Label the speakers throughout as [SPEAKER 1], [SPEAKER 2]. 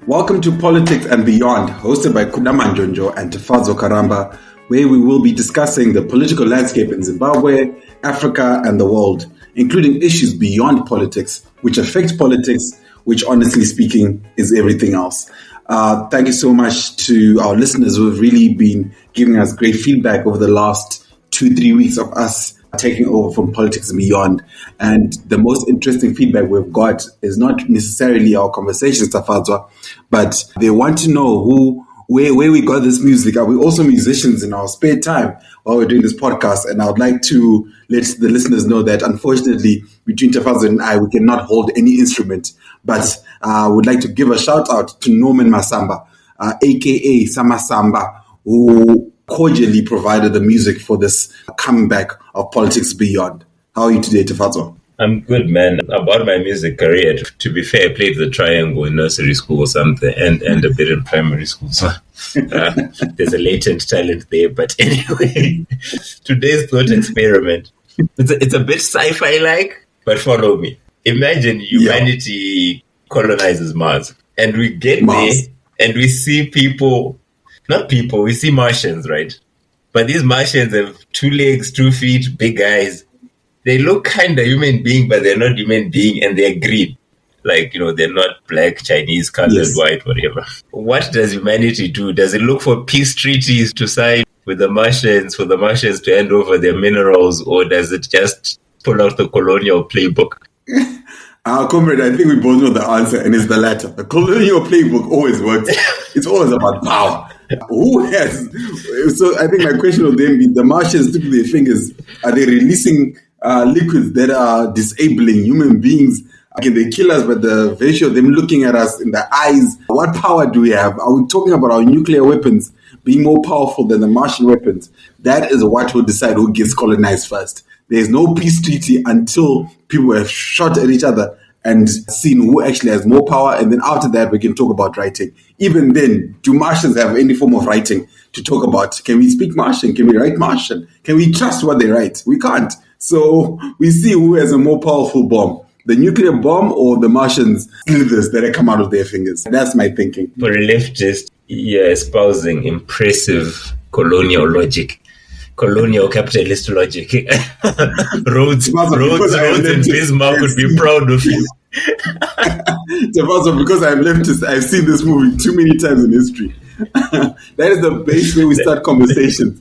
[SPEAKER 1] Welcome to Politics and Beyond, hosted by Kagame and Tefazo Karamba, where we will be discussing the political landscape in Zimbabwe, Africa, and the world, including issues beyond politics, which affect politics, which honestly speaking is everything else. Thank you so much to our listeners who have really been giving us great feedback over the last 2-3 weeks of us taking over from Politics and Beyond. And the most interesting feedback we've got is not necessarily our conversations, Tafadzwa, but they want to know where we got this music. Are we also musicians in our spare time while we're doing this podcast? And I would like to let the listeners know that unfortunately, between Tafadzwa and I, we cannot hold any instrument. But I would like to give a shout out to Norman Masamba, aka Sama Samba, who cordially provided the music for this comeback of Politics Beyond. How are you today, Tefazo?
[SPEAKER 2] I'm good, man. About my music career, to be fair, I played the triangle in nursery school or something and a bit in primary school. So there's a latent talent there. But anyway, today's thought experiment. It's a bit sci-fi-like, but follow me. Imagine humanity colonizes Mars and we get there and we see we see Martians, right? But these Martians have 2 legs, 2 feet, big eyes. They look kind of human being, but they're not human being, and they're green. Like, they're not black, Chinese, colored, white, whatever. What does humanity do? Does it look for peace treaties to sign with the Martians, for the Martians to hand over their minerals, or does it just pull out the colonial playbook?
[SPEAKER 1] Comrade, I think we both know the answer, and it's the latter. The colonial playbook always works. It's always about power. Who has? So I think my question would then be, the Martians took their fingers. Are they releasing liquids that are disabling human beings? Can they kill us by the virtue of them looking at us in the eyes? What power do we have? Are we talking about our nuclear weapons being more powerful than the Martian weapons? That is what will decide who gets colonized first. There's no peace treaty until people have shot at each other and seen who actually has more power. And then after that, we can talk about writing. Even then, do Martians have any form of writing to talk about? Can we speak Martian? Can we write Martian? Can we trust what they write? We can't. So we see who has a more powerful bomb, the nuclear bomb or the Martians' slithers that have come out of their fingers. That's my thinking.
[SPEAKER 2] For a leftist, you're espousing impressive colonial logic. Colonial capitalist logic. Rhodes and Bismarck would be proud of you.
[SPEAKER 1] Because I'm leftist, I've seen this movie too many times in history. That is the base way we start conversations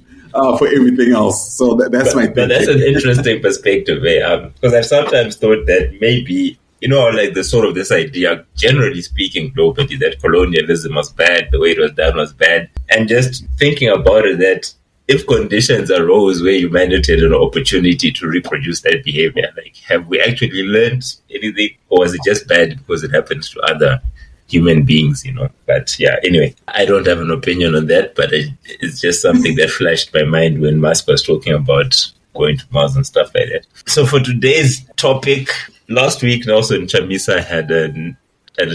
[SPEAKER 1] for everything else. So that's my thing.
[SPEAKER 2] But that's an interesting perspective, because I've sometimes thought that maybe, like the sort of this idea, generally speaking globally, that colonialism was bad, the way it was done was bad. And just thinking about it, that if conditions arose where humanity had an opportunity to reproduce that behavior, like, have we actually learned anything, or is it just bad because it happens to other human beings, But yeah, anyway, I don't have an opinion on that, but it's just something that flashed my mind when Musk was talking about going to Mars and stuff like that. So for today's topic, last week Nelson Chamisa had a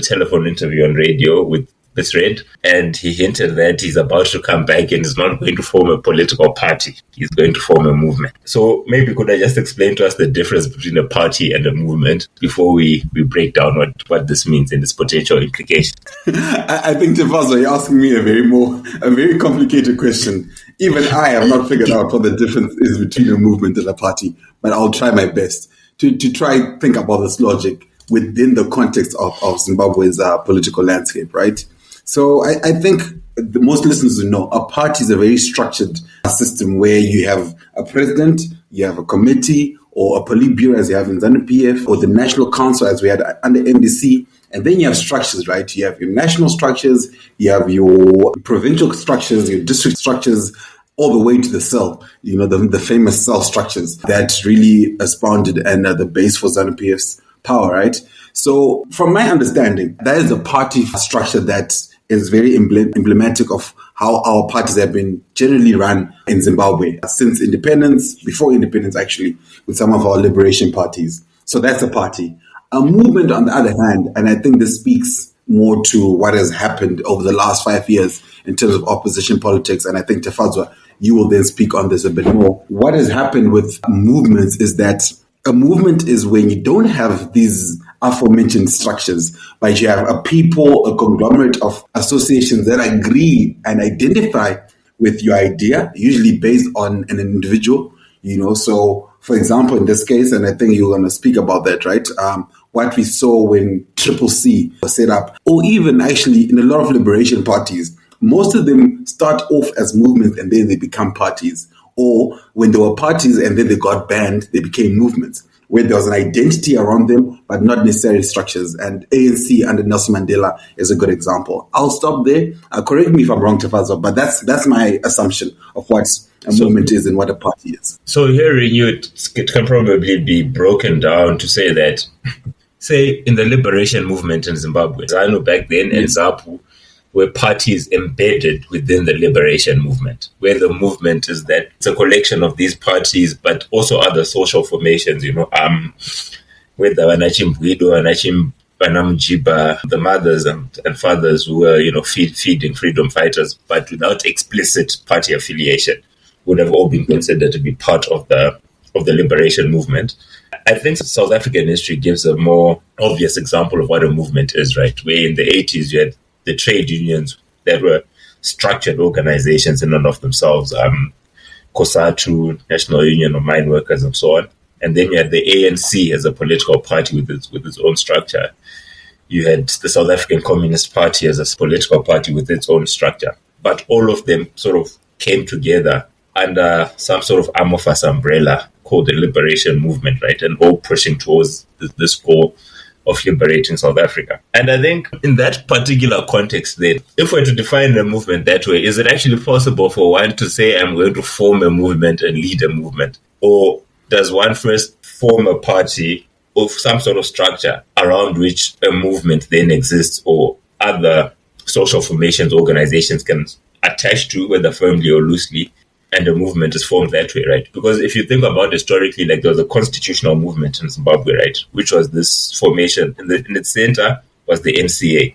[SPEAKER 2] telephone interview on radio with Miss Red, and he hinted that he's about to come back and is not going to form a political party. He's going to form a movement. So maybe could I just explain to us the difference between a party and a movement before we break down what this means and its potential implications?
[SPEAKER 1] I think, Tefazo, you're asking me a very complicated question. Even I have not figured out what the difference is between a movement and a party, but I'll try my best to try think about this logic within the context of Zimbabwe's political landscape, right? So I think most listeners will know a party is a very structured system where you have a president, you have a committee, or a Politburo as you have in ZANU-PF, or the National Council as we had under MDC. And then you have structures, right? You have your national structures, you have your provincial structures, your district structures, all the way to the cell, the famous cell structures that really expounded and are the base for ZANU-PF's power, right? So from my understanding, that is a party structure that is very emblematic of how our parties have been generally run in Zimbabwe since independence, before independence actually, with some of our liberation parties. So that's a party. A movement, on the other hand, and I think this speaks more to what has happened over the last 5 years in terms of opposition politics, and I think Tefadzwa, you will then speak on this a bit more. What has happened with movements is that a movement is when you don't have these aforementioned structures, but you have a people, a conglomerate of associations that agree and identify with your idea, usually based on an individual, So, for example, in this case, and I think you're going to speak about that, right? What we saw when Triple C was set up, or even actually in a lot of liberation parties, most of them start off as movements and then they become parties. Or when they were parties and then they got banned, they became movements, where there was an identity around them, but not necessarily structures. And ANC under Nelson Mandela is a good example. I'll stop there. Correct me if I'm wrong, Tafazwa, but that's my assumption of what a movement is and what a party is.
[SPEAKER 2] So hearing you, it can probably be broken down to say that, say, in the liberation movement in Zimbabwe, ZANU back then and ZAPU were parties embedded within the liberation movement, where the movement is that it's a collection of these parties, but also other social formations, whether Wanachim Bwido, Wanachim Banamjiba, the mothers and fathers who were, feeding freedom fighters, but without explicit party affiliation, would have all been considered to be part of the liberation movement. I think South African history gives a more obvious example of what a movement is, right? Where in the 80s you had the trade unions that were structured organizations in and of themselves, COSATU, National Union of Mine Workers, and so on. And then you had the ANC as a political party with its own structure. You had the South African Communist Party as a political party with its own structure. But all of them sort of came together under some sort of amorphous umbrella called the Liberation Movement, right? And all pushing towards this goal of liberating South Africa. And I think in that particular context then, if we're to define a movement that way, is it actually possible for one to say, I'm going to form a movement and lead a movement? Or does one first form a party of some sort of structure around which a movement then exists, or other social formations, organizations can attach to, whether firmly or loosely, and a movement is formed that way, right? Because if you think about historically, like there was a constitutional movement in Zimbabwe, right? Which was this formation. In its center was the NCA,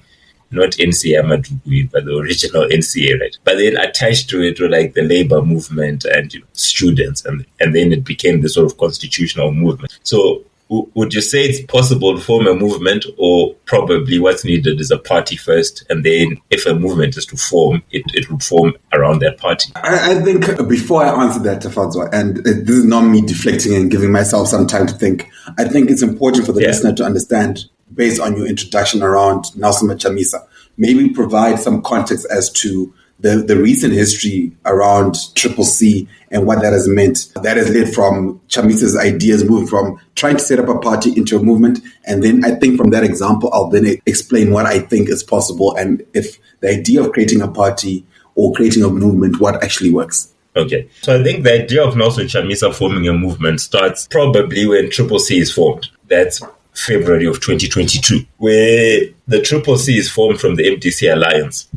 [SPEAKER 2] not NCA Madugui, but the original NCA, right? But then attached to it were like the labor movement and students, and then it became this sort of constitutional movement. So would you say it's possible to form a movement, or probably what's needed is a party first, and then if a movement is to form, it would form around that party?
[SPEAKER 1] I think before I answer that, Tafadzwa, and this is not me deflecting and giving myself some time to think, I think it's important for the listener to understand, based on your introduction around Nelson Chamisa, maybe provide some context as to the recent history around Triple C and what that has meant. That has led from Chamisa's ideas moving from trying to set up a party into a movement. And then I think from that example, I'll then explain what I think is possible, and if the idea of creating a party or creating a movement, what actually works.
[SPEAKER 2] Okay. So I think the idea of Nelson Chamisa forming a movement starts probably when Triple C is formed. That's February of 2022, where the Triple C is formed from the MDC Alliance.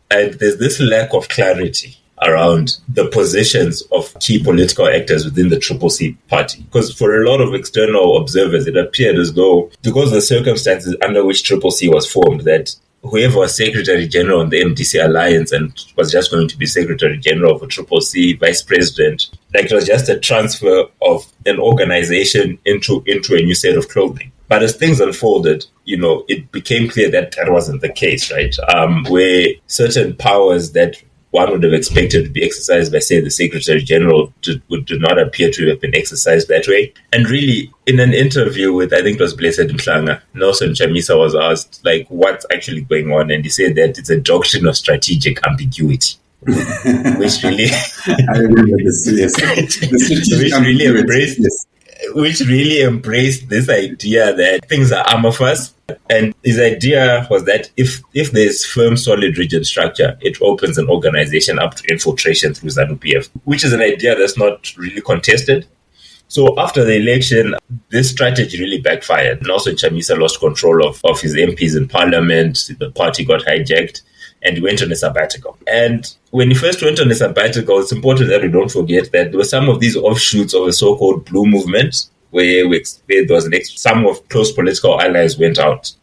[SPEAKER 2] And there's this lack of clarity around the positions of key political actors within the Triple C party. Because for a lot of external observers, it appeared as though, because of the circumstances under which Triple C was formed, that whoever was Secretary General in the MDC Alliance and was just going to be Secretary General for Triple C, Vice President, like it was just a transfer of an organization into a new set of clothing. But as things unfolded, it became clear that that wasn't the case, right? Where certain powers that one would have expected to be exercised by, say, the Secretary General did not appear to have been exercised that way. And really, in an interview with, I think it was Blessed Mhlanga, Nelson Chamisa was asked, like, what's actually going on? And he said that it's a doctrine of strategic ambiguity. Which really...
[SPEAKER 1] I remember this, yes.
[SPEAKER 2] Which really embraced this idea that things are amorphous. And his idea was that if there's firm, solid region structure, it opens an organization up to infiltration through ZANU-PF, which is an idea that's not really contested. So after the election, this strategy really backfired. Nelson Chamisa lost control of his MPs in parliament. The party got hijacked, and he went on a sabbatical. And when he first went on a sabbatical, it's important that we don't forget that there were some of these offshoots of the so-called Blue Movement, where there was some of close political allies went out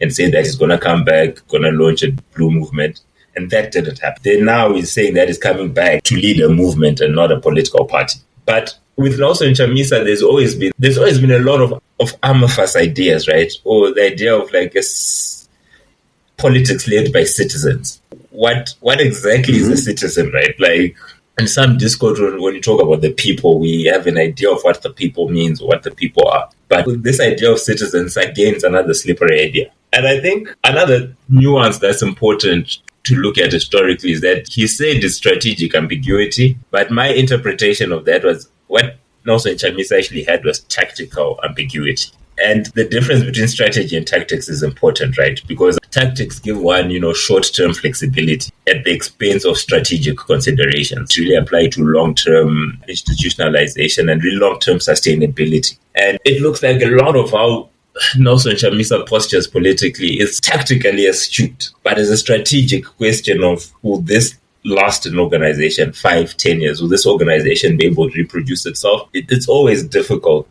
[SPEAKER 2] and said that he's going to come back, going to launch a Blue Movement. And that didn't happen. Then now he's saying that he's coming back to lead a movement and not a political party. But with Nelson Chamisa, there's always been a lot of amorphous ideas, right? Or the idea of like politics led by citizens. What exactly is a citizen, right? Like in some Discord, when you talk about the people, we have an idea of what the people means, what the people are. But with this idea of citizens, again, it's another slippery idea. And I think another nuance that's important to look at historically is that he said it's strategic ambiguity, but my interpretation of that was what Nelson Chamisa actually had was tactical ambiguity. And the difference between strategy and tactics is important, right? Because tactics give one, short-term flexibility at the expense of strategic considerations to really apply to long-term institutionalization and really long-term sustainability. And it looks like a lot of how Nelson Chamisa postures politically is tactically astute, but as a strategic question of will this last an organization 5-10 years? Will this organization be able to reproduce itself? It's always difficult,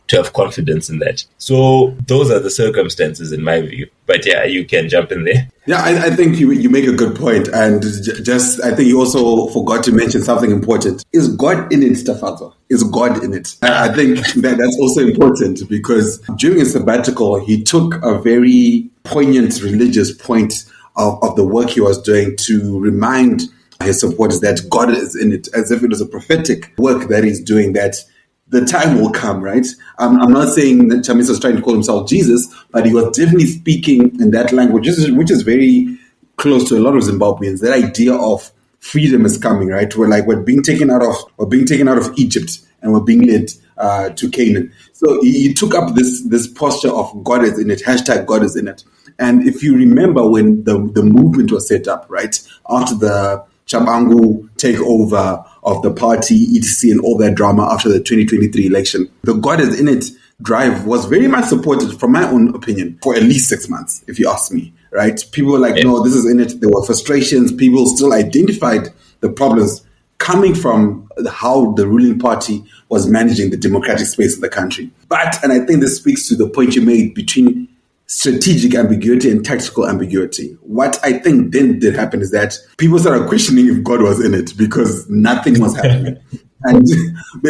[SPEAKER 2] to have confidence in that. So those are the circumstances in my view. But yeah, you can jump in there.
[SPEAKER 1] Yeah, I think you make a good point. And I think you also forgot to mention something important. Is God in it, Stafazo? Is God in it? I think that's also important because during his sabbatical, he took a very poignant religious point of the work he was doing to remind his supporters that God is in it, as if it was a prophetic work that he's doing, that the time will come, right? I'm not saying that Chamisa is trying to call himself Jesus, but he was definitely speaking in that language, which is very close to a lot of Zimbabweans. That idea of freedom is coming, right? We're being taken out of Egypt and we're being led to Canaan. So he took up this posture of God is in it, hashtag God is in it. And if you remember when the movement was set up, right, after the Chabangu takeover of the party, etc., and all that drama after the 2023 election, the God is in it drive was very much supported, from my own opinion, for at least 6 months, if you ask me, right? People were like, no, this is in it. There were frustrations. People still identified the problems coming from how the ruling party was managing the democratic space in the country. But, and I think this speaks to the point you made between strategic ambiguity and tactical ambiguity. What I think then did happen is that people started questioning if God was in it because nothing was happening. And I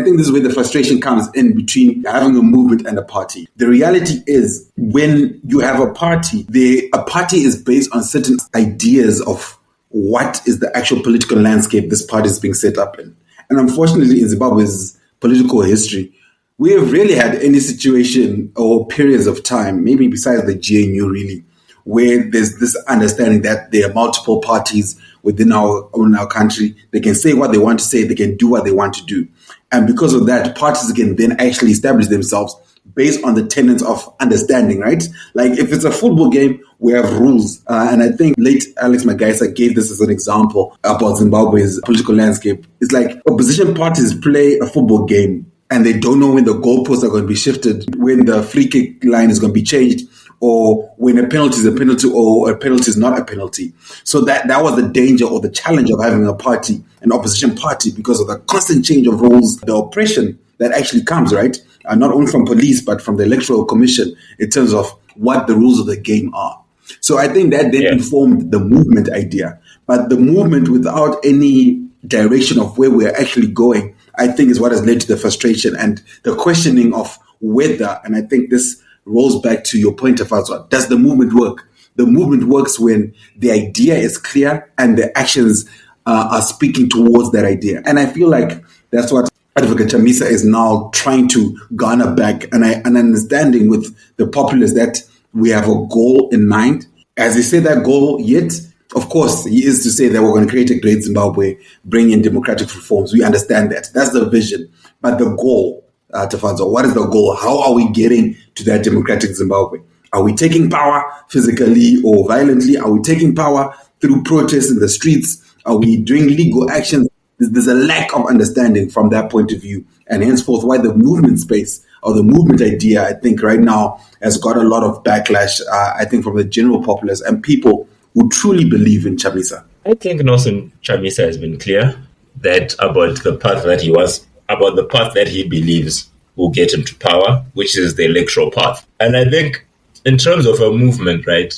[SPEAKER 1] think this is where the frustration comes in between having a movement and a party. The reality is when you have a party is based on certain ideas of what is the actual political landscape this party is being set up in. And unfortunately, in Zimbabwe's political history, we have really had any situation or periods of time, maybe besides the GNU really, where there's this understanding that there are multiple parties within our country. They can say what they want to say, they can do what they want to do. And because of that, parties can then actually establish themselves based on the tenets of understanding, right? Like if it's a football game, we have rules. And I think late Alex Magaisa gave this as an example about Zimbabwe's political landscape. It's like opposition parties play a football game and they don't know when the goalposts are going to be shifted, when the free kick line is going to be changed, or when a penalty is a penalty or a penalty is not a penalty. So that was the danger or the challenge of having a party, an opposition party, because of the constant change of rules, the oppression that actually comes, right? Not only from police, but from the Electoral Commission in terms of what the rules of the game are. So I think that then informed the movement idea. But the movement without any direction of where we're actually going, I think is what has led to the frustration and the questioning of whether, and I think this rolls back to your point of does the movement work? The movement works when the idea is clear and the actions are speaking towards that idea. And I feel like that's what Advocate Chamisa is now trying to garner back an understanding with the populace that we have a goal in mind. As he said that goal, yet, of course, he is to say that we're going to create a great Zimbabwe, bring in democratic reforms. We understand that. That's the vision. But the goal, Tafanzo, what is the goal? How are we getting to that democratic Zimbabwe? Are we taking power physically or violently? Are we taking power through protests in the streets? Are we doing legal actions? There's a lack of understanding from that point of view. And henceforth, why the movement space or the movement idea, I think right now has got a lot of backlash, I think from the general populace and people who truly believe in Chamisa.
[SPEAKER 2] I think Nelson Chamisa has been clear that about the path that he believes will get him to power, which is the electoral path. And I think in terms of a movement, right,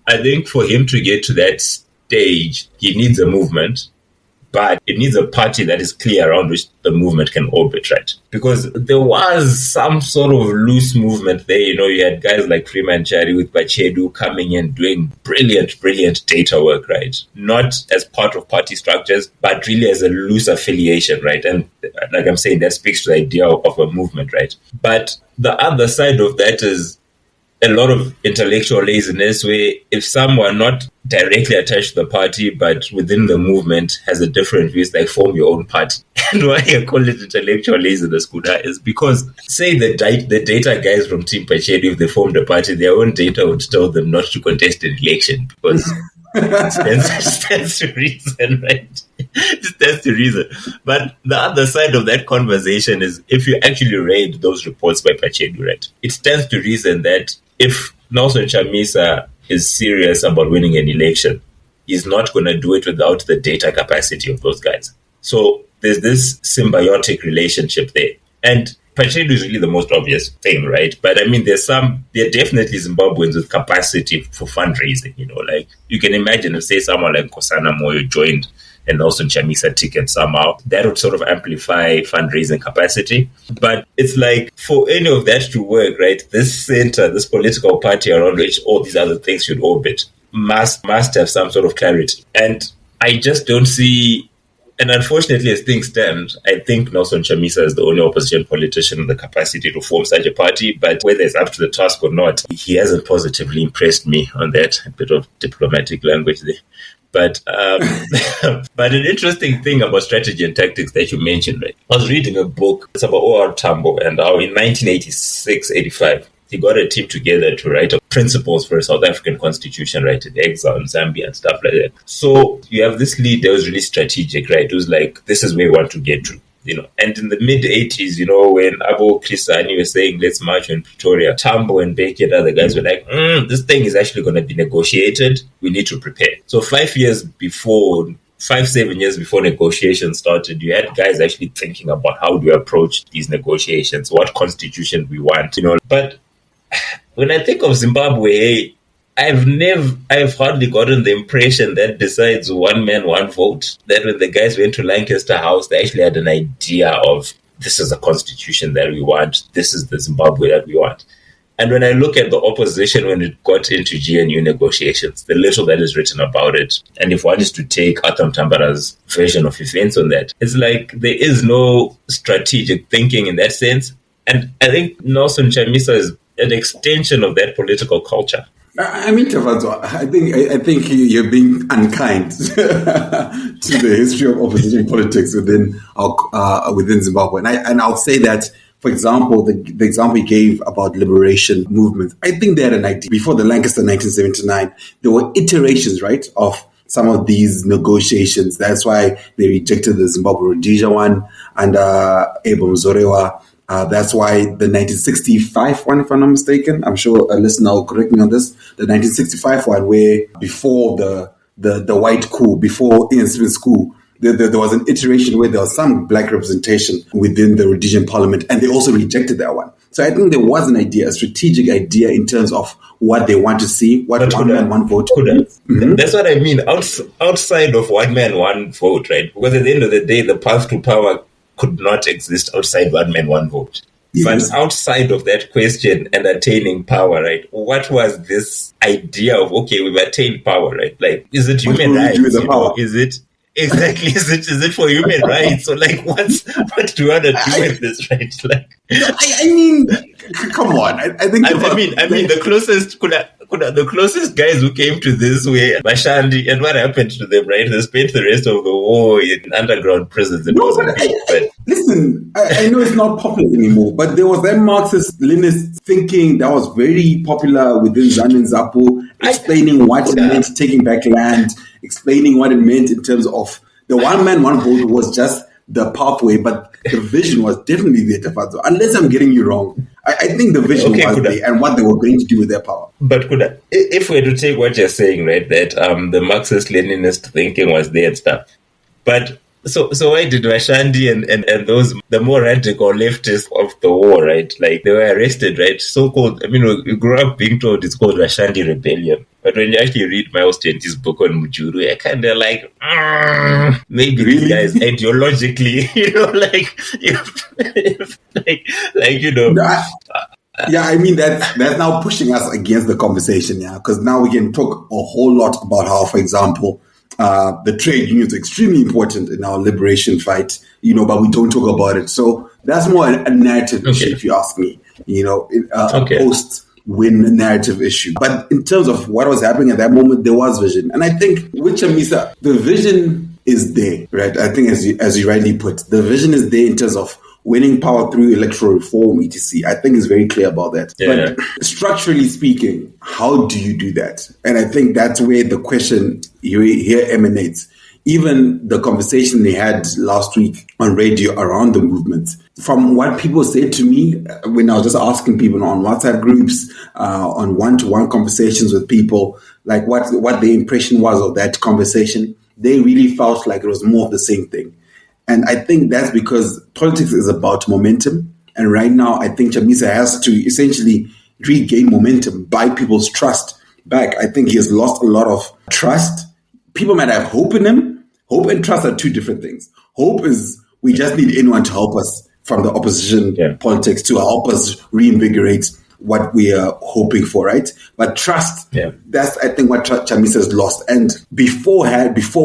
[SPEAKER 2] I think for him to get to that stage, he needs a movement. but it needs a party that is clear around which the movement can orbit, right? Because there was some sort of loose movement there. You had guys like Freeman Chari with Bachedu coming in doing brilliant data work, right? Not as part of party structures, but really as a loose affiliation, right? And like I'm saying, that speaks to the idea of a movement, right? But the other side of that is a lot of intellectual laziness, where if someone not directly attached to the party but within the movement has a different view, it's like form your own party. And why I call it intellectual laziness, Kuda, is because say the data guys from Team Pacheco, if they formed a party, their own data would tell them not to contest an election because that's the reason, right? That's the reason. But the other side of that conversation is if you actually read those reports by Pacheco, right, it stands to reason that if Nelson Chamisa is serious about winning an election, he's not going to do it without the data capacity of those guys. So there's this symbiotic relationship there. And Pacheco is really the most obvious thing, right? But I mean, there are definitely Zimbabweans with capacity for fundraising, like you can imagine if, say, someone like Nkosana Moyo joined and also Chamisa ticket somehow, that would sort of amplify fundraising capacity. But it's like for any of that to work, right, this center, this political party around which all these other things should orbit must have some sort of clarity. And I just don't see. And unfortunately, as things stand, I think Nelson Chamisa is the only opposition politician with the capacity to form such a party. But whether it's up to the task or not, he hasn't positively impressed me on that. A bit of diplomatic language there. But but an interesting thing about strategy and tactics that you mentioned, right? I was reading a book. It's about O.R. Tambo and how in 1986-85, he got a team together to write principles for a South African constitution, right, in exile in Zambia and stuff like that. So you have this lead that was really strategic, right? It was like, this is where we want to get to, And in the mid-80s, when Abo Krisani was saying, let's march in Pretoria, Tambo and Becky and other guys were like, this thing is actually going to be negotiated. We need to prepare. So 7 years before negotiations started, you had guys actually thinking about how do we approach these negotiations, what constitution we want, But when I think of Zimbabwe, I've hardly gotten the impression that besides one man, one vote, that when the guys went to Lancaster House, they actually had an idea of this is a constitution that we want, this is the Zimbabwe that we want. And when I look at the opposition when it got into GNU negotiations, the little that is written about it, and if one is to take Atam Tambara's version of events on that, it's like there is no strategic thinking in that sense. And I think Nelson Chamisa is an extension of that political culture.
[SPEAKER 1] I mean, Tavazo, I think you're being unkind to the history of opposition politics within Zimbabwe. And I'll say that, for example, the example you gave about liberation movement, I think they had an idea. Before the Lancaster 1979, there were iterations, right, of some of these negotiations. That's why they rejected the Zimbabwe Rhodesia one and Abel Mzorewa. That's why the 1965 one, if I'm not mistaken, I'm sure a listener will correct me on this, the 1965 one where before the white coup, before Ian Smith's coup, there was an iteration where there was some black representation within the Rhodesian parliament, and they also rejected that one. So I think there was an idea, a strategic idea in terms of what they want to see, what one man, one vote.
[SPEAKER 2] Mm-hmm. That's what I mean, outside of one man, one vote, right? Because at the end of the day, the path to power could not exist outside one man, one vote. Yes. But outside of that question and attaining power, right? What was this idea of, okay, we've attained power, right? Like, is it human rights? Is it exactly? Is it for human rights? So, like, what do you want to do with this, right? Like,
[SPEAKER 1] I mean, come on. I think.
[SPEAKER 2] I mean, the closest guys who came to this were Bashandi, and what happened to them, right? They spent the rest of the war in underground prisons in Mozambique. But
[SPEAKER 1] listen, I know it's not popular anymore, but there was that Marxist-Leninist thinking that was very popular within Zanin Zapu, explaining what it meant taking back land, explaining what it meant in terms of the one man, one vote was just the pathway, but the vision was definitely there, Tafazo. Unless I'm getting you wrong, I think the vision was there and what they were going to do with their power.
[SPEAKER 2] But if we were to take what you're saying, right, that the Marxist-Leninist thinking was there and stuff, but So why did Washandi and those, the more radical leftists of the war, right? Like, they were arrested, right? So-called, I mean, we grew up being told it's called Washandi Rebellion. But when you actually read Miles Tenty's book on Mujuru, I kind of like, maybe
[SPEAKER 1] Really?
[SPEAKER 2] these guys ideologically,
[SPEAKER 1] Yeah, I mean that's now pushing us against the conversation, yeah, because now we can talk a whole lot about how, for example, the trade unions are extremely important in our liberation fight, but we don't talk about it. So that's more a narrative issue, if you ask me, a post-win narrative issue. But in terms of what was happening at that moment, there was vision. And I think with Chamisa, the vision is there, right? I think as you rightly put, the vision is there in terms of winning power through electoral reform, etc. I think it's very clear about that.
[SPEAKER 2] Yeah.
[SPEAKER 1] But structurally speaking, how do you do that? And I think that's where the question here emanates. Even the conversation they had last week on radio around the movement, from what people said to me when I was just asking people on WhatsApp groups, on one-to-one conversations with people, like what the impression was of that conversation, they really felt like it was more of the same thing. And I think that's because politics is about momentum. And right now, I think Chamisa has to essentially regain momentum, buy people's trust back. I think he has lost a lot of trust. People might have hope in him. Hope and trust are two different things. Hope is we just need anyone to help us from the opposition politics to help us reinvigorate what we are hoping for, right? But trust, that's, I think, what Chamisa has lost. And before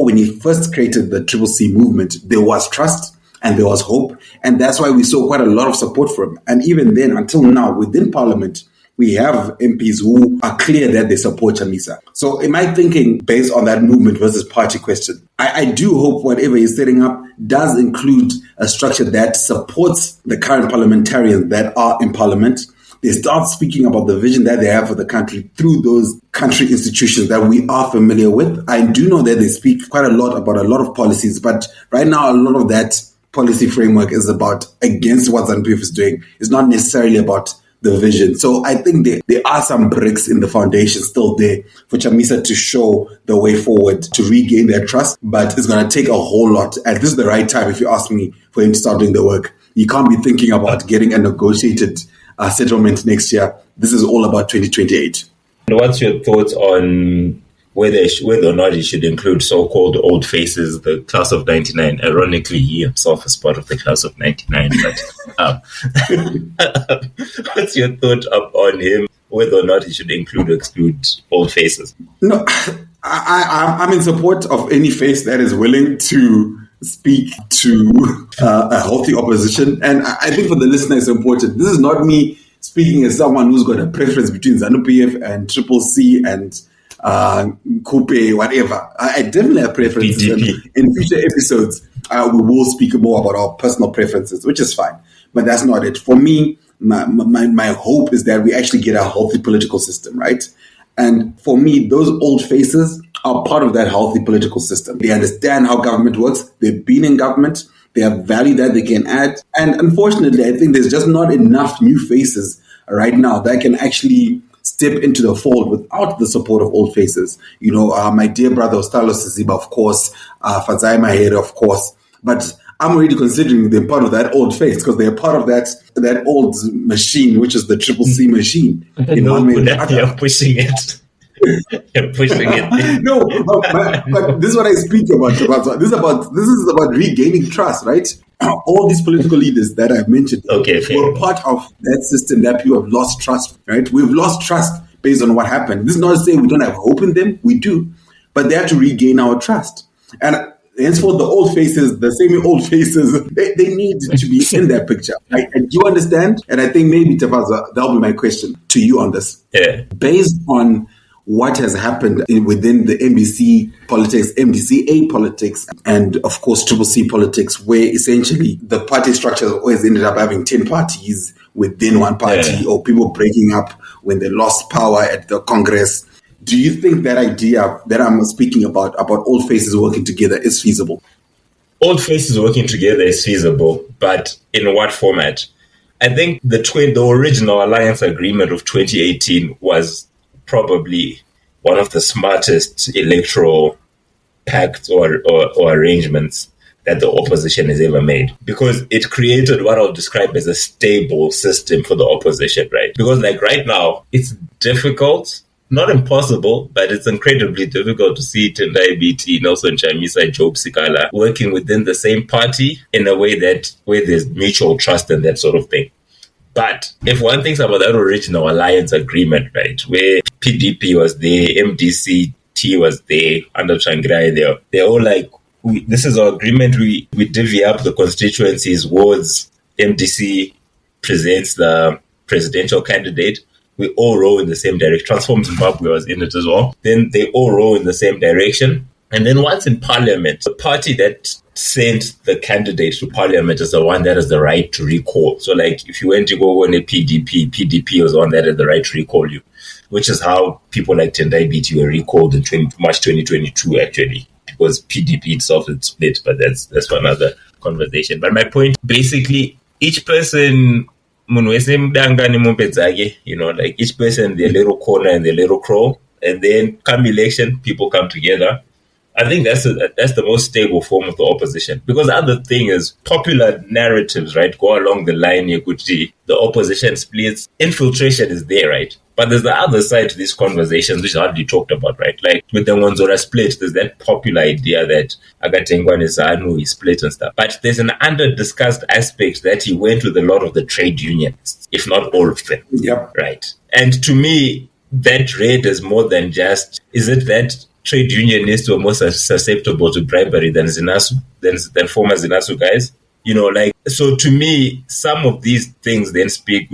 [SPEAKER 1] when he first created the Triple C movement, there was trust and there was hope. And that's why we saw quite a lot of support from him. And even then, until now, within Parliament, we have MPs who are clear that they support Chamisa. So in my thinking, based on that movement versus party question, I do hope whatever he's setting up does include a structure that supports the current parliamentarians that are in Parliament. They start speaking about the vision that they have for the country through those country institutions that we are familiar with. I do know that they speak quite a lot about a lot of policies, but right now a lot of that policy framework is about against what ZANU-PF is doing. It's not necessarily about the vision. So I think there are some bricks in the foundation still there for Chamisa to show the way forward, to regain their trust, but it's going to take a whole lot. And this is the right time, if you ask me, for him to start doing the work. You can't be thinking about getting a negotiated settlement next year. This is all about 2028.
[SPEAKER 2] And what's your thoughts on whether or not he should include so-called old faces, the class of 99? Ironically, he himself is part of the class of 99. But what's your thought on him, whether or not he should include or exclude old faces?
[SPEAKER 1] No, I'm in support of any face that is willing to speak to a healthy opposition. And I think for the listener, it's important. This is not me speaking as someone who's got a preference between ZANU-PF and Triple C and Coupe, whatever. I definitely have preferences. In future episodes, we will speak more about our personal preferences, which is fine. But that's not it. For me, my hope is that we actually get a healthy political system, right? And for me, those old faces are part of that healthy political system. They understand how government works. They've been in government. They have value that they can add. And unfortunately, I think there's just not enough new faces right now that can actually step into the fold without the support of old faces. My dear brother, Ostalo Siziba, of course, Fazai Mahere, of course. But I'm already considering them part of that old face because they're part of that old machine, which is the Triple C machine.
[SPEAKER 2] You're pushing it. You're pushing it.
[SPEAKER 1] No, but this is what I speak about. This is about regaining trust, right? All these political leaders that I've mentioned were part of that system that people have lost trust, right? We've lost trust based on what happened. This is not to say we don't have hope in them. We do. But they have to regain our trust. And henceforth, the old faces, the semi-old faces, they need to be in that picture. Do you understand? And I think maybe, Tafaza, that'll be my question to you on this.
[SPEAKER 2] Yeah.
[SPEAKER 1] Based on what has happened within the MBC politics, MDCA politics, and of course Triple C politics, where essentially the party structure always ended up having 10 parties within one party, or people breaking up when they lost power at the Congress. Do you think that idea that I'm speaking about old faces working together is feasible?
[SPEAKER 2] Old faces working together is feasible, but in what format? I think the original alliance agreement of 2018 was probably one of the smartest electoral pacts or arrangements that the opposition has ever made, because it created what I'll describe as a stable system for the opposition, right? Because like right now, it's difficult, not impossible, but it's incredibly difficult to see Tendai BT, Nelson Chamisa, Job Sikala working within the same party in a way that where there's mutual trust and that sort of thing. But if one thinks about that original alliance agreement, right, where PDP was there, MDC-T was there, under Tsvangirai, they're all like, this is our agreement, we divvy up the constituencies wards, MDC presents the presidential candidate, we all row in the same direction. Transform Zimbabwe was in it as well. Then they all row in the same direction. And then once in parliament, the party that sent the candidate to parliament is the one that has the right to recall. So like if you went to go on a PDP was the one that had the right to recall you, which is how people like Tendai BT were recalled in March 2022 actually, because PDP itself had split, but that's for another conversation. But my point, basically, each person, like each person their little corner and their little crow, and then come election, people come together. I think that's the most stable form of the opposition, because the other thing is popular narratives, right, go along the line. You could see the opposition splits, infiltration is there, right? But there's the other side to these conversations, which is hardly talked about, right? Like with the Ngonzora split, there's that popular idea that Agatengwane Zanu is split and stuff. But there's an under-discussed aspect that he went with a lot of the trade unionists, if not all of them.
[SPEAKER 1] Yep.
[SPEAKER 2] Right. And to me, that rate is more than just, is it that trade unionists were more susceptible to bribery than former Zinasu guys? Like, so to me, some of these things then speak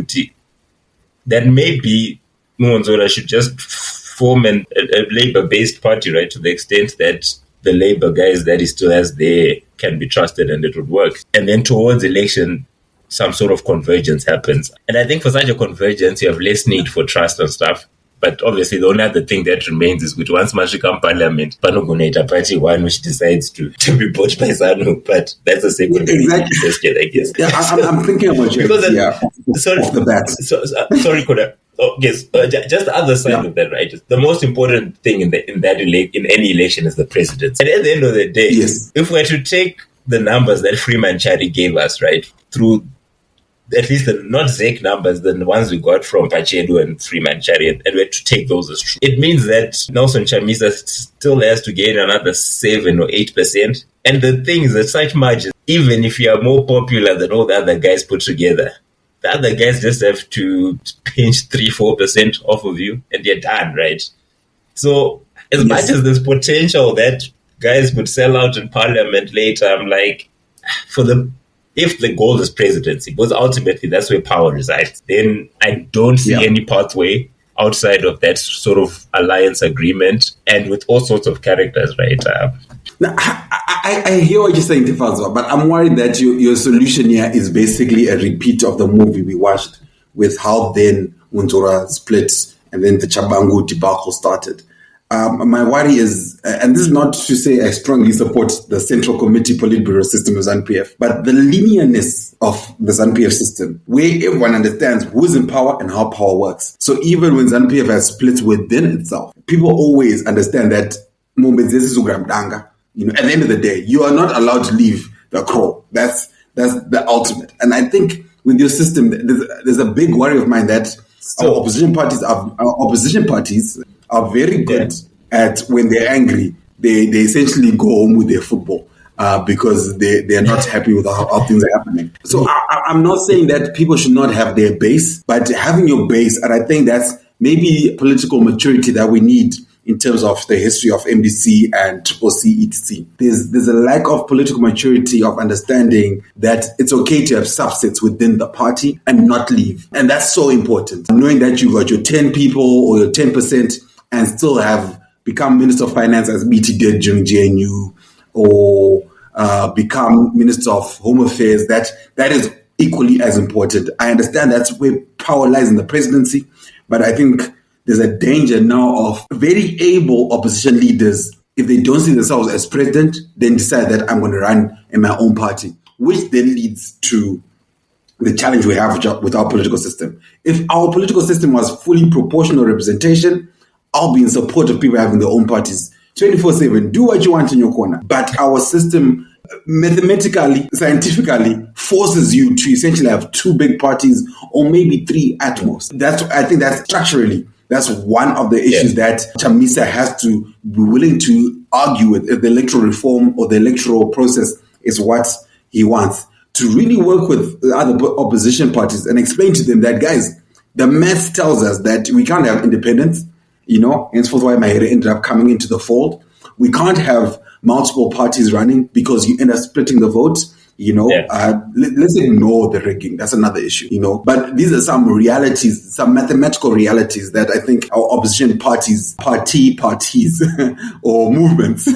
[SPEAKER 2] that maybe Ngonzora should just form a labor-based party, right, to the extent that the labor guys that he still has there can be trusted and it would work. And then towards election, some sort of convergence happens. And I think for such a convergence, you have less need for trust and stuff. But obviously, the only other thing that remains is which once Mashikam Parliament, Panoguneta Party one which decides to be bought by Zanu. But that's a secondary question, I guess.
[SPEAKER 1] Yeah, I'm thinking about you.
[SPEAKER 2] Because
[SPEAKER 1] sorry, off the bat.
[SPEAKER 2] Sorry, Koda. Oh, yes, just the other side of that, right? The most important thing in any election is the presidency. And at the end of the day,
[SPEAKER 1] yes,
[SPEAKER 2] if we were to take the numbers that Freeman Chari gave us, right, through at least the not ZEC numbers, the ones we got from Pachedu and Freeman Chari, and we had to take those as true. It means that Nelson Chamisa still has to gain another 7 or 8%. And the thing is that such margins, even if you are more popular than all the other guys put together, the other guys just have to pinch 3-4% off of you and you're done, right? So as much as there's potential that guys would sell out in parliament later, I'm like, if the goal is presidency, because ultimately that's where power resides, then I don't see any pathway outside of that sort of alliance agreement and with all sorts of characters, right?
[SPEAKER 1] Now, I hear what you're saying, Tifazo, but I'm worried that your solution here is basically a repeat of the movie we watched with how then Ngonzora split and then the Chabangu debacle started. My worry is, and this is not to say I strongly support the Central Committee Politburo system of ZANU-PF, but the linearness of the ZANU-PF system, where everyone understands who's in power and how power works. So even when ZANU-PF has split within itself, people always understand that at the end of the day, you are not allowed to leave the crow. That's the ultimate. And I think with your system, there's a big worry of mine that our opposition parties are very good at when they're angry. They essentially go home with their football because they're not happy with how things are happening. So I'm not saying that people should not have their base, but having your base, and I think that's maybe political maturity that we need in terms of the history of MDC and CCC, etc. There's a lack of political maturity of understanding that it's okay to have subsets within the party and not leave. And that's so important. Knowing that you got your 10 people or your 10% and still have become Minister of Finance as BT did during GNU or become Minister of Home Affairs, that is equally as important. I understand that's where power lies in the presidency, but I think there's a danger now of very able opposition leaders, if they don't see themselves as president, then decide that I'm going to run in my own party, which then leads to the challenge we have with our political system. If our political system was fully proportional representation, I'll be in support of people having their own parties 24/7. Do what you want in your corner. But our system mathematically, scientifically forces you to essentially have two big parties or maybe three at most. I think that's structurally, that's one of the issues that Chamisa has to be willing to argue with if the electoral reform or the electoral process is what he wants. To really work with the other opposition parties and explain to them that, guys, the math tells us that we can't have independence, henceforth why Mahere ended up coming into the fold. We can't have multiple parties running because you end up splitting the vote. Let's ignore the rigging. That's another issue, But these are some realities, some mathematical realities that I think our opposition parties or movements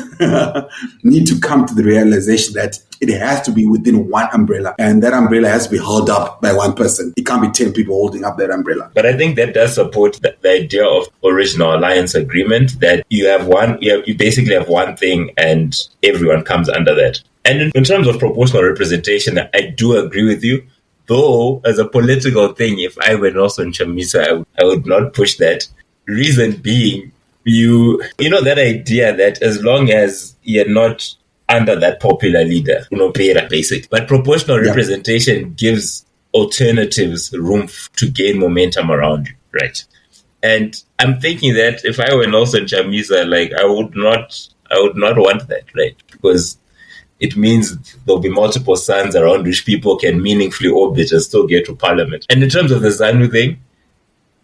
[SPEAKER 1] need to come to the realization that it has to be within one umbrella, and that umbrella has to be held up by one person. It can't be 10 people holding up that umbrella.
[SPEAKER 2] But I think that does support the idea of original alliance agreement, that you basically have one thing and everyone comes under that. And in terms of proportional representation, I do agree with you. Though, as a political thing, if I were Nelson Chamisa, I would not push that. Reason being, you know that idea that as long as you're not under that popular leader, basic. But proportional representation gives alternatives room to gain momentum around you, right? And I'm thinking that if I were Nelson Chamisa, I would not want that, right? Because it means there'll be multiple suns around which people can meaningfully orbit and still get to parliament. And in terms of the ZANU thing,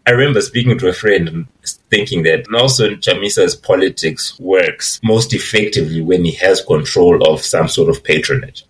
[SPEAKER 2] I remember speaking to a friend and thinking that Nelson Chamisa's politics works most effectively when he has control of some sort of patronage.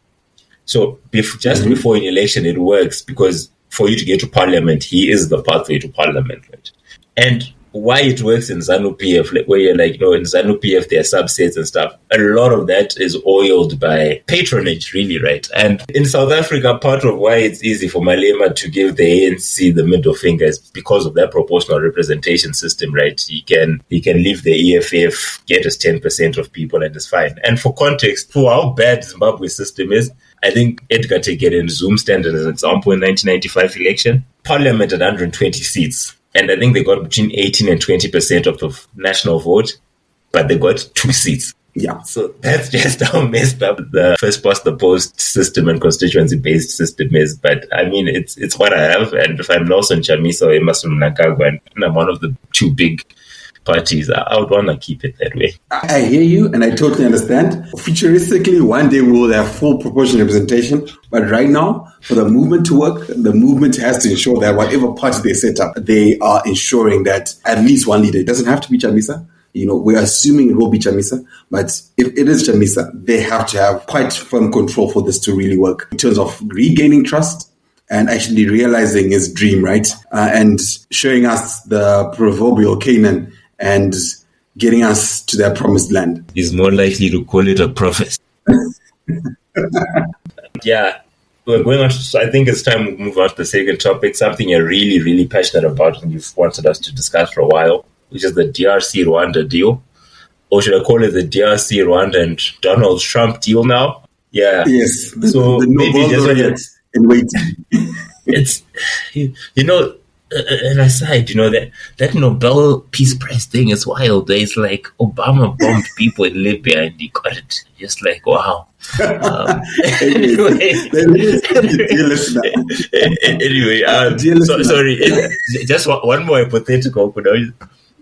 [SPEAKER 2] So before an election, it works because for you to get to parliament, he is the pathway to parliament, right? And why it works in ZANU-PF, where you're in ZANU-PF, there are subsets and stuff, a lot of that is oiled by patronage, really, right? And in South Africa, part of why it's easy for Malema to give the ANC the middle finger is because of that proportional representation system, right? He can leave the EFF, get us 10% of people, and it's fine. And for context, for how bad Zimbabwe's system is, I think Edgar Tegede Zoom stand as an example in 1995 election. Parliament had 120 seats. And I think they got between 18 and 20% of the national vote, but they got 2 seats.
[SPEAKER 1] Yeah.
[SPEAKER 2] So that's just how messed up the first past the post system and constituency-based system is. But I mean, it's what I have. And if I'm Nelson Chamisa or Emerson Mnangagwa and I'm one of the 2 big parties, I would want to keep it that way.
[SPEAKER 1] I hear you and I totally understand. Futuristically, one day we will have full proportional representation. But right now, for the movement to work, the movement has to ensure that whatever party they set up, they are ensuring that at least one leader, it doesn't have to be Chamisa. We're assuming it will be Chamisa, but if it is Chamisa, they have to have quite firm control for this to really work in terms of regaining trust and actually realizing his dream, right? And showing us the proverbial Canaan and getting us to that promised land.
[SPEAKER 2] He's more likely to call it a prophecy. Yeah, we're going on. So I think it's time we move on to the second topic, something you're really, really passionate about and you've wanted us to discuss for a while, which is the DRC Rwanda deal. Or should I call it the DRC Rwanda and Donald Trump deal now? Yeah.
[SPEAKER 1] Yes.
[SPEAKER 2] So maybe just
[SPEAKER 1] in waiting.
[SPEAKER 2] It's, an aside, that Nobel Peace Prize thing is wild. It's like Obama bombed people in Libya and he got it. Just like, wow. Anyway, sorry. Just one more hypothetical.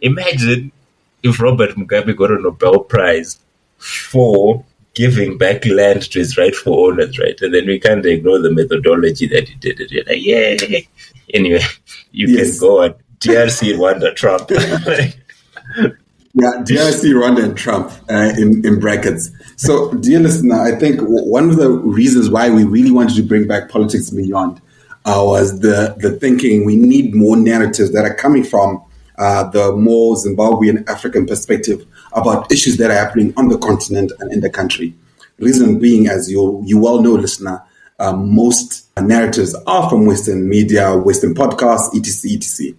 [SPEAKER 2] Imagine if Robert Mugabe got a Nobel Prize for giving back land to its rightful owners, right? And then we can't ignore the methodology that he did it. You're like, yay! Anyway, you can go on. DRC, Rwanda, Trump.
[SPEAKER 1] Yeah, DRC, Rwanda, and Trump in brackets. So, dear listener, I think one of the reasons why we really wanted to bring back Politics Beyond was the thinking we need more narratives that are coming from the more Zimbabwean African perspective about issues that are happening on the continent and in the country. Reason being, as you well know, listener, most narratives are from Western media, Western podcasts, etc.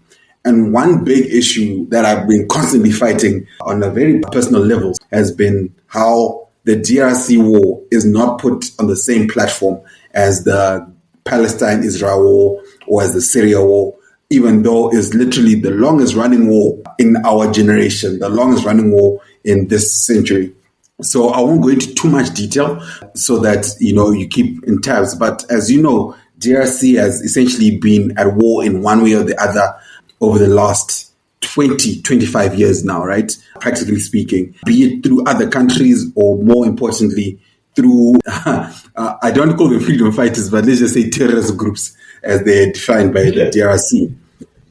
[SPEAKER 1] And one big issue that I've been constantly fighting on a very personal level has been how the DRC war is not put on the same platform as the Palestine-Israel war or as the Syria war, even though it's literally the longest running war in our generation, the longest running war in this century. So I won't go into too much detail so that, you keep in tabs. But as you know, DRC has essentially been at war in one way or the other over the last 20, 25 years now, right? Practically speaking, be it through other countries or more importantly, through, I don't call them freedom fighters, but let's just say terrorist groups as they're defined by the DRC.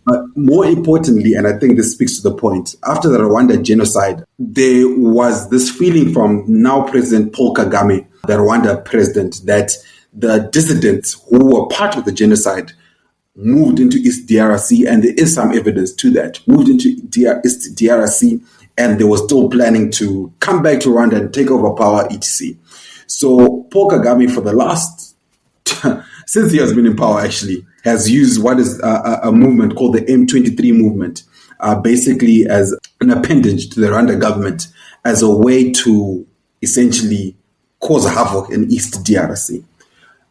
[SPEAKER 1] But more importantly, and I think this speaks to the point, after the Rwanda genocide, there was this feeling from now President Paul Kagame, the Rwanda president, that the dissidents who were part of the genocide moved into East DRC, and there is some evidence to that, moved into East DRC, and they were still planning to come back to Rwanda and take over power, etc. So Paul Kagame, for the last, since he has been in power actually, has used what is a movement called the M23 movement, basically as an appendage to the Rwanda government, as a way to essentially cause havoc in East DRC.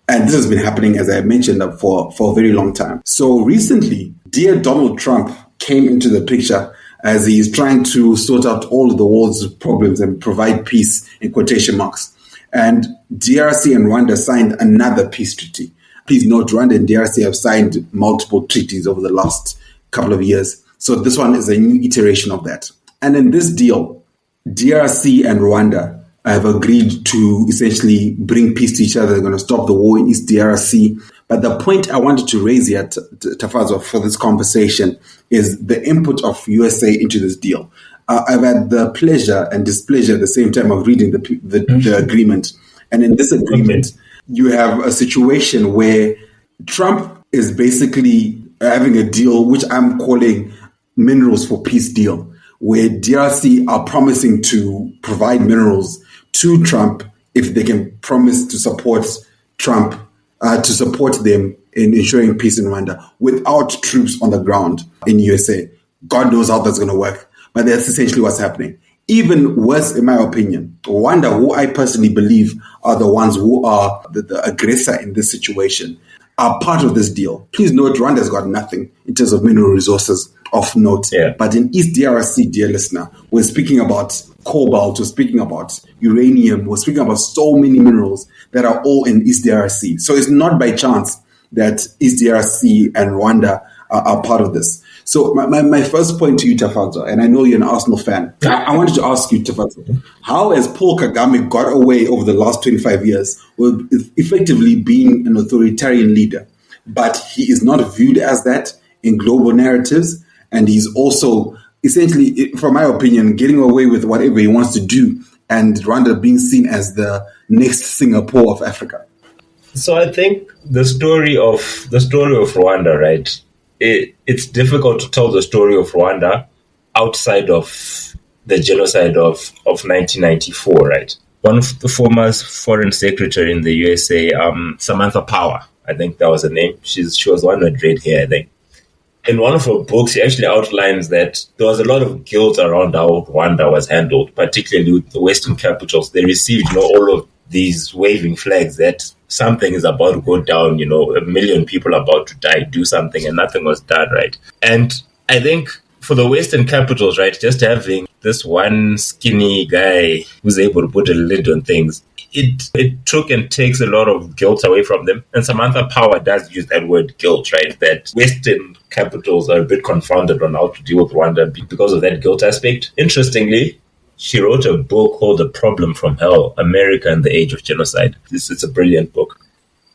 [SPEAKER 1] And this has been happening, as I mentioned, for a very long time. So recently, dear Donald Trump came into the picture as he is trying to sort out all of the world's problems and provide peace, in quotation marks. And DRC and Rwanda signed another peace treaty. Please note, Rwanda and DRC have signed multiple treaties over the last couple of years. So this one is a new iteration of that. And in this deal, DRC and Rwanda have agreed to essentially bring peace to each other. They're going to stop the war in East DRC. But the point I wanted to raise here, Tafazo, for this conversation is the input of USA into this deal. I've had the pleasure and displeasure at the same time of reading the agreement. And in this agreement, you have a situation where Trump is basically having a deal, which I'm calling minerals for peace deal, where DRC are promising to provide minerals to Trump if they can promise to support Trump, to support them in ensuring peace in Rwanda without troops on the ground in USA. God knows how that's going to work, but that's essentially what's happening. Even worse, in my opinion, Rwanda, who I personally believe are the ones who are the aggressor in this situation, are part of this deal. Please note, Rwanda's got nothing in terms of mineral resources of note.
[SPEAKER 2] Yeah.
[SPEAKER 1] But in East DRC, dear listener, we're speaking about cobalt, we're speaking about uranium, we're speaking about so many minerals that are all in East DRC. So it's not by chance that East DRC and Rwanda are part of this. So my first point to you, Tafazo, and I know you're an Arsenal fan, I wanted to ask you, Tafazo, how has Paul Kagame got away over the last 25 years with effectively being an authoritarian leader? But he is not viewed as that in global narratives, and he's also essentially, from my opinion, getting away with whatever he wants to do, and Rwanda being seen as the next Singapore of Africa.
[SPEAKER 2] So I think the story of Rwanda, right? It's difficult to tell the story of Rwanda outside of the genocide of 1994, right? One of the former foreign secretary in the USA, Samantha Power, I think that was her name. She was the one with red hair, I think. In one of her books, she actually outlines that there was a lot of guilt around how Rwanda was handled, particularly with the Western capitals. They received, all of these waving flags that something is about to go down, 1 million people are about to die, do something, and nothing was done, right? And I think for the Western capitals, right, just having this one skinny guy who's able to put a lid on things, it took and takes a lot of guilt away from them. And Samantha Power does use that word guilt, right? That Western capitals are a bit confounded on how to deal with Rwanda because of that guilt aspect. Interestingly, she wrote a book called The Problem from Hell, America and the Age of Genocide. It's a brilliant book.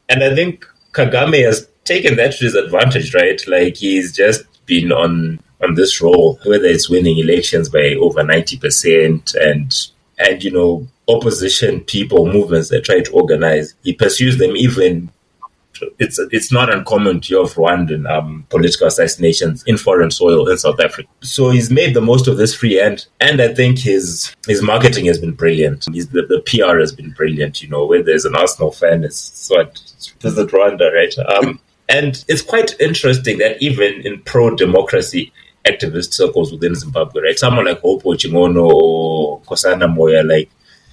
[SPEAKER 2] And I think Kagame has taken that to his advantage, right? Like, he's just been on this role, whether it's winning elections by over 90% and opposition people, movements that try to organize. He pursues them even. It's not uncommon to have Rwandan political assassinations in foreign soil in South Africa. So he's made the most of this free hand, and I think his marketing has been brilliant. The PR has been brilliant. Where there's an Arsenal fan, it's visit Rwanda, right? And it's quite interesting that even in pro-democracy activist circles within Zimbabwe, right, someone like Hopo Chimono or Kosana Moya, like,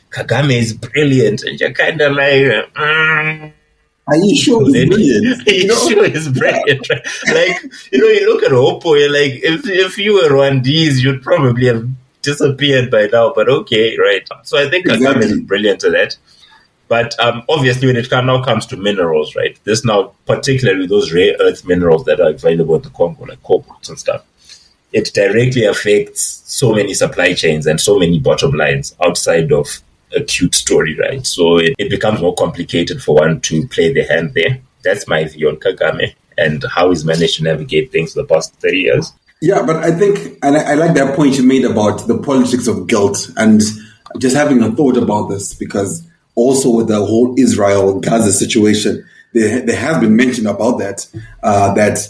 [SPEAKER 2] Kagame is brilliant, and you're kind of like,
[SPEAKER 1] Are you sure he's brilliant?
[SPEAKER 2] Are you sure he's brilliant? Right? Like, you look at Hopo, you're like, if you were Rwandese, you'd probably have disappeared by now, but okay, right. So I think Kagame is
[SPEAKER 1] Exactly.
[SPEAKER 2] brilliant at that. But obviously, when it now comes to minerals, right? This now, particularly those rare earth minerals that are available in the Congo, like cobalt and stuff, it directly affects so many supply chains and so many bottom lines outside of a cute story, right? So it becomes more complicated for one to play the hand there. That's my view on Kagame and how he's managed to navigate things for the past 30 years.
[SPEAKER 1] Yeah, but I think, and I like that point you made about the politics of guilt, and just having a thought about this, because also with the whole Israel-Gaza situation, there has been mention about that, that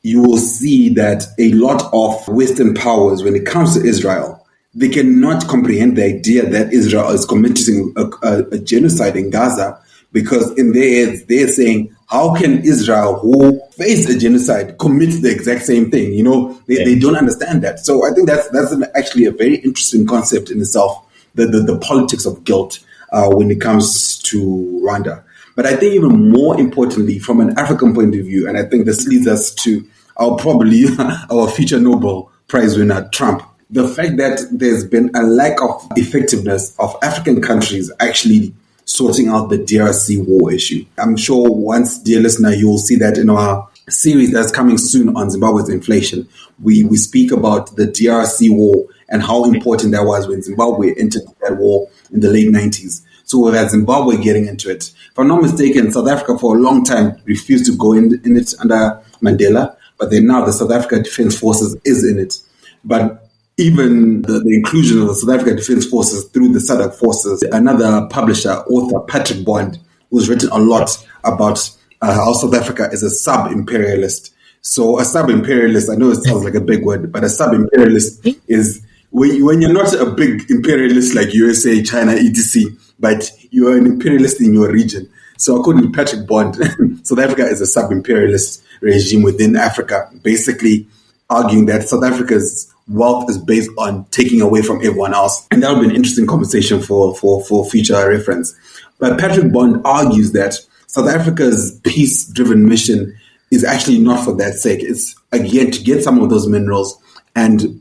[SPEAKER 1] you will see that a lot of Western powers, when it comes to Israel, they cannot comprehend the idea that Israel is committing a genocide in Gaza, because in their heads, they're saying, how can Israel, who faced a genocide, commit the exact same thing? You know, they don't understand that. So I think that's actually a very interesting concept in itself, the politics of guilt when it comes to Rwanda. But I think even more importantly, from an African point of view, and I think this leads us to our future Nobel Prize winner, Trump, the fact that there's been a lack of effectiveness of African countries actually sorting out the DRC war issue. I'm sure once, dear listener, you will see that in our series that's coming soon on Zimbabwe's inflation. We speak about the DRC war and how important that was when Zimbabwe entered that war in the late 90s. So we've had Zimbabwe getting into it. If I'm not mistaken, South Africa for a long time refused to go in it under Mandela, but then now the South Africa Defence Forces is in it. But even the inclusion of the South Africa Defence Forces through the SADC forces, another publisher, author, Patrick Bond, who's written a lot about how South Africa is a sub-imperialist. So a sub-imperialist, I know it sounds like a big word, but a sub-imperialist is when you're not a big imperialist like USA, China, etc., but you're an imperialist in your region. So according to Patrick Bond, South Africa is a sub-imperialist regime within Africa, basically arguing that South Africa's wealth is based on taking away from everyone else. And that would be an interesting conversation for future reference. But Patrick Bond argues that South Africa's peace-driven mission is actually not for that sake. It's, again, to get some of those minerals. And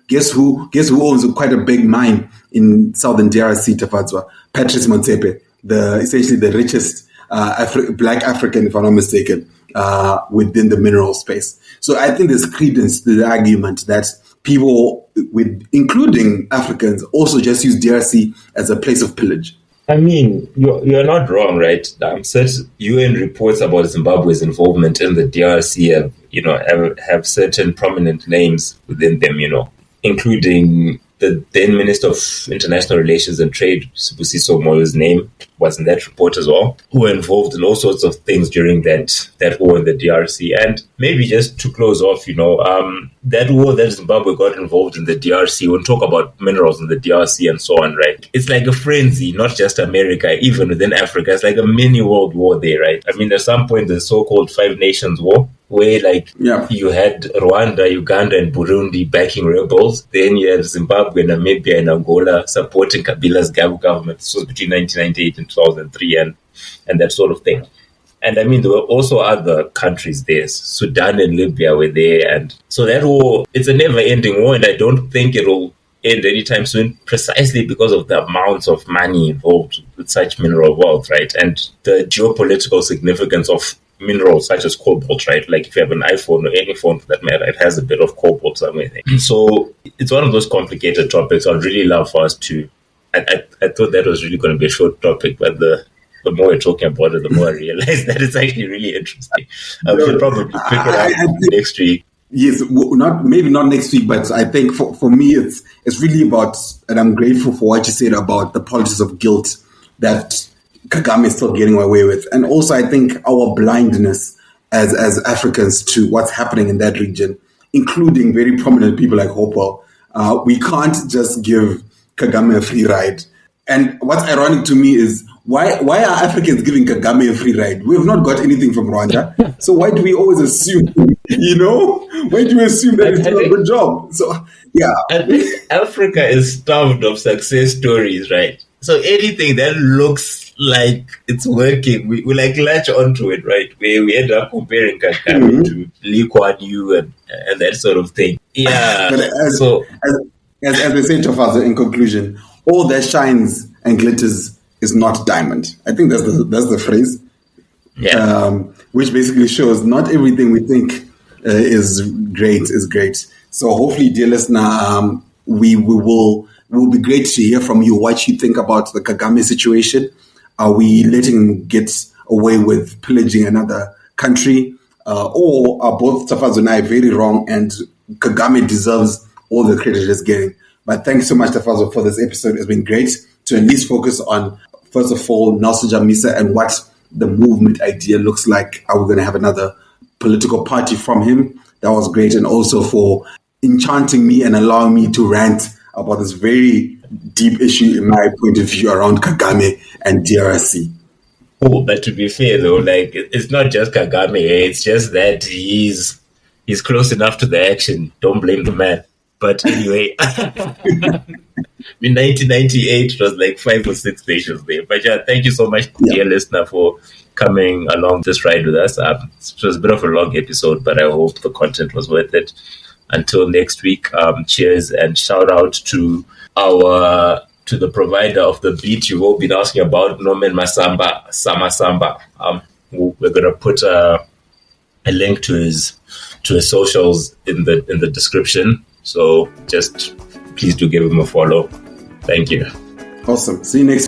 [SPEAKER 1] guess who owns quite a big mine in southern DRC, Tafadzwa? Patrice Motsepe, essentially the richest black African, if I'm not mistaken, within the mineral space. So I think there's credence to the argument that people, including Africans, also just use DRC as a place of pillage.
[SPEAKER 2] I mean, you're not wrong, right? Certain UN reports about Zimbabwe's involvement in the DRC have certain prominent names within them, including the then Minister of International Relations and Trade, Sibusiso Moyo's name was in that report as well, who were involved in all sorts of things during that war in the DRC. And maybe just to close off, that war that Zimbabwe got involved in the DRC, we'll talk about minerals in the DRC and so on, right? It's like a frenzy, not just America, even within Africa. It's like a mini world war there, right? I mean, at some point, the so-called Five Nations War, where you had Rwanda, Uganda, and Burundi backing rebels. Then you had Zimbabwe, Namibia, and Angola supporting Kabila's government. This was between 1998 and 2003 and that sort of thing. And I mean, there were also other countries there. Sudan and Libya were there. And so that war, it's a never-ending war, and I don't think it will end anytime soon, precisely because of the amounts of money involved with such mineral wealth, right? And the geopolitical significance of minerals such as cobalt, right? Like if you have an iPhone or any phone for that matter, it has a bit of cobalt somewhere there. So it's one of those complicated topics. I'd really love for us to... I thought that was really going to be a short topic, but the more we're talking about it, the more I realize that it's actually really interesting. We should probably pick it up next week.
[SPEAKER 1] Yes, maybe not next week, but I think for me, it's really about, and I'm grateful for what you said about the politics of guilt that Kagame is still getting away with. And also, I think our blindness as Africans to what's happening in that region, including very prominent people like Hopewell. We can't just give Kagame a free ride. And what's ironic to me is, why are Africans giving Kagame a free ride? We have not got anything from Rwanda. So why do we always assume, why do we assume that it's doing a good job? So, yeah.
[SPEAKER 2] I think Africa is starved of success stories, right? So anything that looks like it's working, we latch onto it, right? We end up comparing Kagame to Lee Kuan Yew and that sort of thing. Yeah.
[SPEAKER 1] as they say, Tofazo, in conclusion, all that shines and glitters is not diamond. I think that's the phrase.
[SPEAKER 2] Yeah.
[SPEAKER 1] Which basically shows not everything we think is great. So hopefully, dear listener, we will be great to hear from you what you think about the Kagame situation. Are we letting him get away with pillaging another country, or are both Tafazo and I very wrong, and Kagame deserves all the credit it's getting? But thanks so much, Tafazo, for this episode. It's been great to at least focus on, first of all, Nelson Chamisa and what the movement idea looks like. Are we going to have another political party from him? That was great. And also for enchanting me and allowing me to rant about this very deep issue in my point of view around Kagame and DRC.
[SPEAKER 2] Oh, but to be fair though, like it's not just Kagame, it's just that he's close enough to the action. Don't blame the man. But anyway, in 1998, it was like 5 or 6 stations there. But yeah, thank you so much, dear listener, for coming along this ride with us. It was a bit of a long episode, but I hope the content was worth it. Until next week, cheers and shout out to the provider of the beat you've all been asking about, Norman Masamba, Sama Samba. We're gonna put a link to his socials in the description. So just please do give him a follow. Thank you.
[SPEAKER 1] Awesome. See you next week.